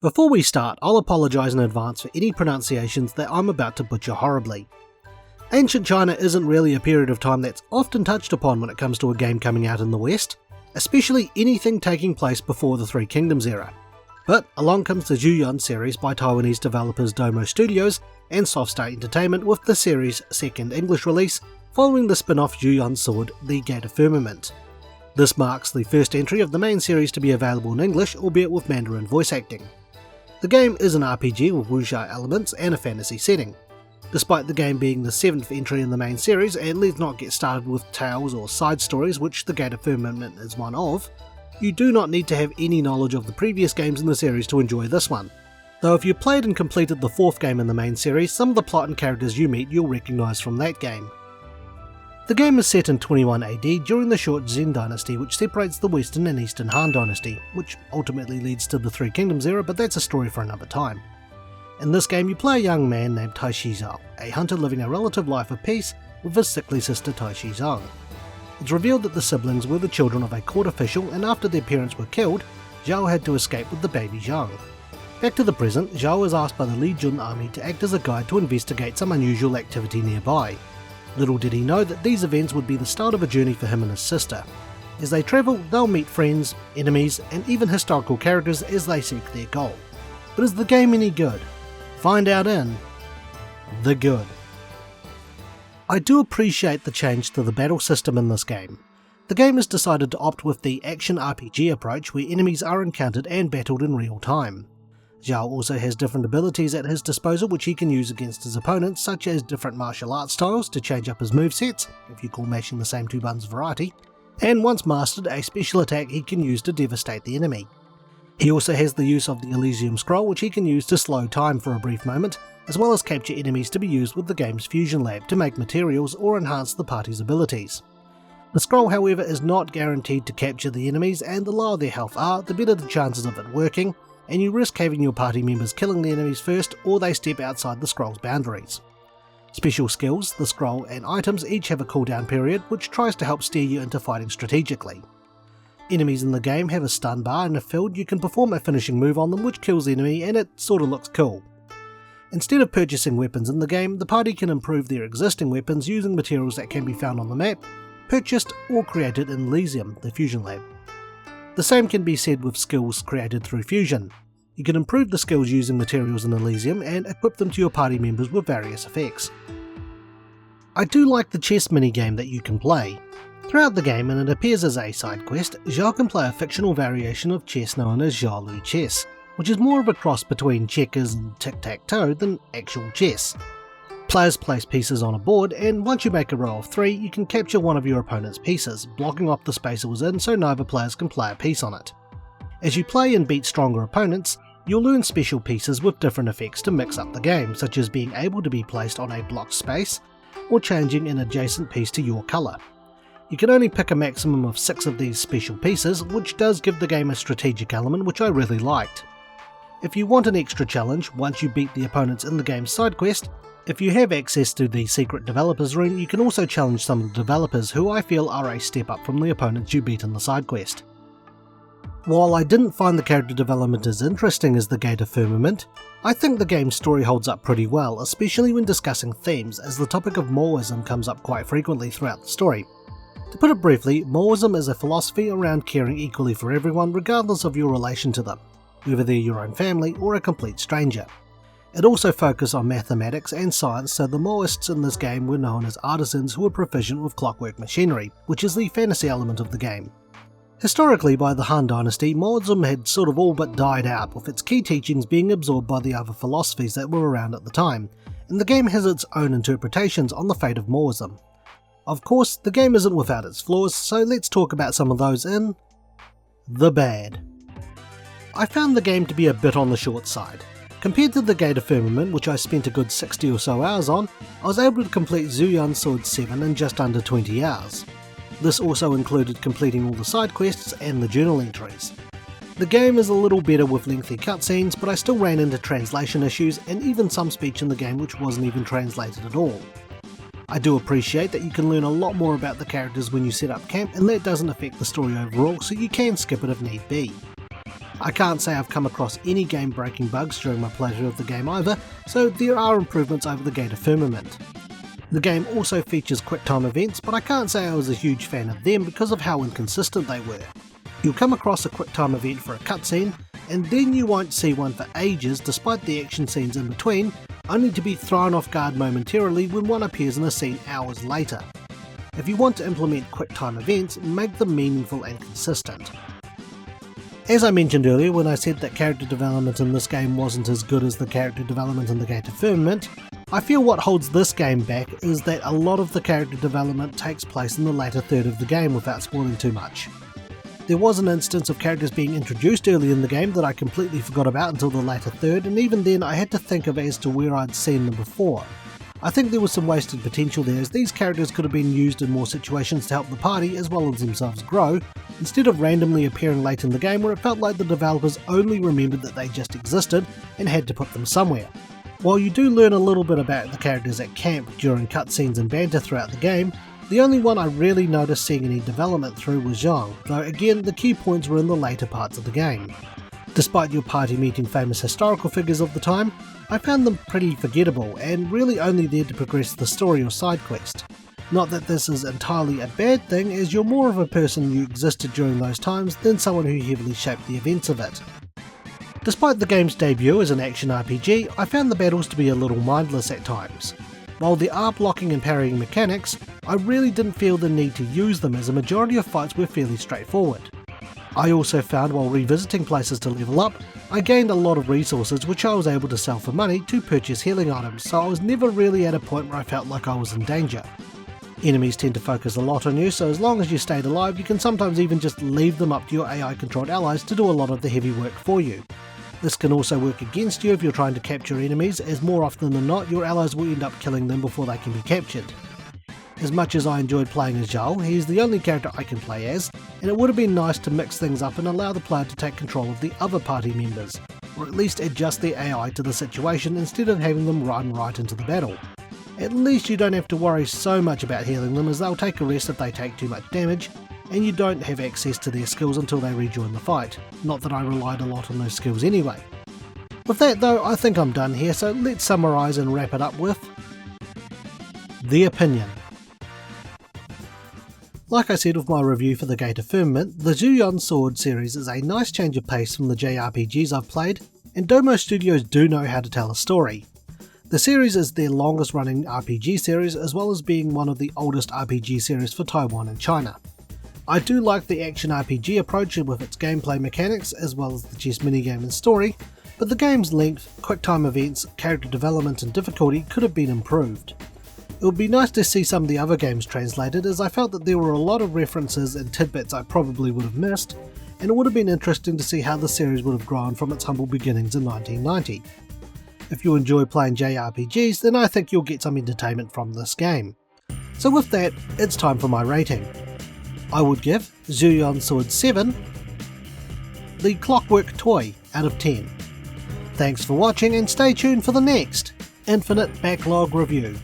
Before we start, I'll apologise in advance for any pronunciations that I'm about to butcher horribly. Ancient China isn't really a period of time that's often touched upon when it comes to a game coming out in the West, especially anything taking place before the Three Kingdoms era. But along comes the Xuan series by Taiwanese developers Domo Studios and Softstar Entertainment with the series' second English release, following the spin-off Xuan Sword, The Gate of Firmament. This marks the first entry of the main series to be available in English, albeit with Mandarin voice acting. The game is an RPG with wuxia elements and a fantasy setting. Despite the game being the 7th entry in the main series, and let's not get started with tales or side stories, which The Gate of Firmament is one of, you do not need to have any knowledge of the previous games in the series to enjoy this one. Though if you played and completed the 4th game in the main series, some of the plot and characters you meet you'll recognise from that game. The game is set in 21 AD during the short Zheng dynasty, which separates the Western and Eastern Han dynasty, which ultimately leads to the Three Kingdoms era, but that's a story for another time. In this game you play a young man named Tai Shizhao, a hunter living a relative life of peace with his sickly sister Tai Shizhang. It's revealed that the siblings were the children of a court official, and after their parents were killed, Zhao had to escape with the baby Zhang. Back to the present, Zhao was asked by the Li Jun army to act as a guide to investigate some unusual activity nearby. Little did he know that these events would be the start of a journey for him and his sister. As they travel, they'll meet friends, enemies, and even historical characters as they seek their goal. But is the game any good? Find out in The Good. I do appreciate the change to the battle system in this game. The game has decided to opt with the action RPG approach where enemies are encountered and battled in real time. Zhao also has different abilities at his disposal which he can use against his opponents, such as different martial arts styles to change up his movesets, if you call mashing the same two buttons variety, and once mastered, a special attack he can use to devastate the enemy. He also has the use of the Elysium Scroll, which he can use to slow time for a brief moment, as well as capture enemies to be used with the game's Fusion Lab to make materials or enhance the party's abilities. The scroll, however, is not guaranteed to capture the enemies, and the lower their health are, the better the chances of it working, and you risk having your party members killing the enemies first or they step outside the scroll's boundaries. Special skills, the scroll and items each have a cooldown period which tries to help steer you into fighting strategically. Enemies in the game have a stun bar, and if filled you can perform a finishing move on them which kills the enemy, and it sorta looks cool. Instead of purchasing weapons in the game, the party can improve their existing weapons using materials that can be found on the map, purchased or created in Elysium, the Fusion Lab. The same can be said with skills created through Fusion. You can improve the skills using materials in Elysium and equip them to your party members with various effects. I do like the chess minigame that you can play. Throughout the game, and it appears as a side quest, Zhao can play a fictional variation of chess known as Xiaolu chess, which is more of a cross between checkers and tic-tac-toe than actual chess. Players place pieces on a board, and once you make a row of 3, you can capture one of your opponent's pieces, blocking off the space it was in so neither players can play a piece on it. As you play and beat stronger opponents, you'll learn special pieces with different effects to mix up the game, such as being able to be placed on a blocked space, or changing an adjacent piece to your colour. You can only pick a maximum of 6 of these special pieces, which does give the game a strategic element which I really liked. If you want an extra challenge once you beat the opponents in the game's side quest, if you have access to the secret developers room, you can also challenge some of the developers who I feel are a step up from the opponents you beat in the side quest. While I didn't find the character development as interesting as The Gate of Firmament, I think the game's story holds up pretty well, especially when discussing themes, as the topic of Maoism comes up quite frequently throughout the story. To put it briefly, Maoism is a philosophy around caring equally for everyone regardless of your relation to them, whether they're your own family or a complete stranger. It also focused on mathematics and science, so the Maoists in this game were known as artisans who were proficient with clockwork machinery, which is the fantasy element of the game. Historically, by the Han Dynasty, Maoism had sort of all but died out, with its key teachings being absorbed by the other philosophies that were around at the time, and the game has its own interpretations on the fate of Maoism. Of course, the game isn't without its flaws, so let's talk about some of those in The Bad. I found the game to be a bit on the short side. Compared to The Gate of Firmament, which I spent a good 60 or so hours on, I was able to complete Xuan Sword 7 in just under 20 hours. This also included completing all the side quests and the journal entries. The game is a little better with lengthy cutscenes, but I still ran into translation issues and even some speech in the game which wasn't even translated at all. I do appreciate that you can learn a lot more about the characters when you set up camp, and that doesn't affect the story overall, so you can skip it if need be. I can't say I've come across any game-breaking bugs during my playthrough of the game either, so there are improvements over the Gate of Firmament. The game also features QuickTime events, but I can't say I was a huge fan of them because of how inconsistent they were. You'll come across a QuickTime event for a cutscene, and then you won't see one for ages despite the action scenes in between, only to be thrown off guard momentarily when one appears in a scene hours later. If you want to implement QuickTime events, make them meaningful and consistent. As I mentioned earlier when I said that character development in this game wasn't as good as the character development in the Gate of Firmament, I feel what holds this game back is that a lot of the character development takes place in the latter third of the game without spoiling too much. There was an instance of characters being introduced early in the game that I completely forgot about until the latter third, and even then I had to think of as to where I'd seen them before. I think there was some wasted potential there, as these characters could have been used in more situations to help the party as well as themselves grow, instead of randomly appearing late in the game where it felt like the developers only remembered that they just existed and had to put them somewhere. While you do learn a little bit about the characters at camp during cutscenes and banter throughout the game, the only one I really noticed seeing any development through was Zhang, though again the key points were in the later parts of the game. Despite your party meeting famous historical figures of the time, I found them pretty forgettable and really only there to progress the story or side quest. Not that this is entirely a bad thing, as you're more of a person who existed during those times than someone who heavily shaped the events of it. Despite the game's debut as an action RPG, I found the battles to be a little mindless at times. While there are blocking and parrying mechanics, I really didn't feel the need to use them, as a majority of fights were fairly straightforward. I also found while revisiting places to level up, I gained a lot of resources which I was able to sell for money to purchase healing items, so I was never really at a point where I felt like I was in danger. Enemies tend to focus a lot on you, so as long as you stayed alive you can sometimes even just leave them up to your AI controlled allies to do a lot of the heavy work for you. This can also work against you if you're trying to capture enemies, as more often than not your allies will end up killing them before they can be captured. As much as I enjoyed playing as Zhao, he is the only character I can play as, and it would have been nice to mix things up and allow the player to take control of the other party members, or at least adjust their AI to the situation instead of having them run right into the battle. At least you don't have to worry so much about healing them, as they'll take a rest if they take too much damage, and you don't have access to their skills until they rejoin the fight. Not that I relied a lot on those skills anyway. With that though, I think I'm done here, so let's summarise and wrap it up with the opinion. Like I said with my review for the Gate of Firmament, the Xuan-Yuan Sword series is a nice change of pace from the JRPGs I've played, and Domo Studios do know how to tell a story. The series is their longest running RPG series, as well as being one of the oldest RPG series for Taiwan and China. I do like the action RPG approach with its gameplay mechanics as well as the chess minigame and story, but the game's length, QuickTime events, character development and difficulty could have been improved. It would be nice to see some of the other games translated, as I felt that there were a lot of references and tidbits I probably would have missed, and it would have been interesting to see how the series would have grown from its humble beginnings in 1990. If you enjoy playing JRPGs, then I think you'll get some entertainment from this game. So with that, it's time for my rating. I would give Xuan-Yuan Sword 7, the Clockwork Toy out of 10. Thanks for watching, and stay tuned for the next Infinite Backlog review.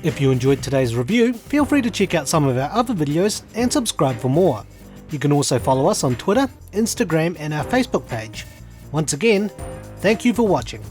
If you enjoyed today's review, feel free to check out some of our other videos and subscribe for more. You can also follow us on Twitter, Instagram and our Facebook page. Once again, thank you for watching.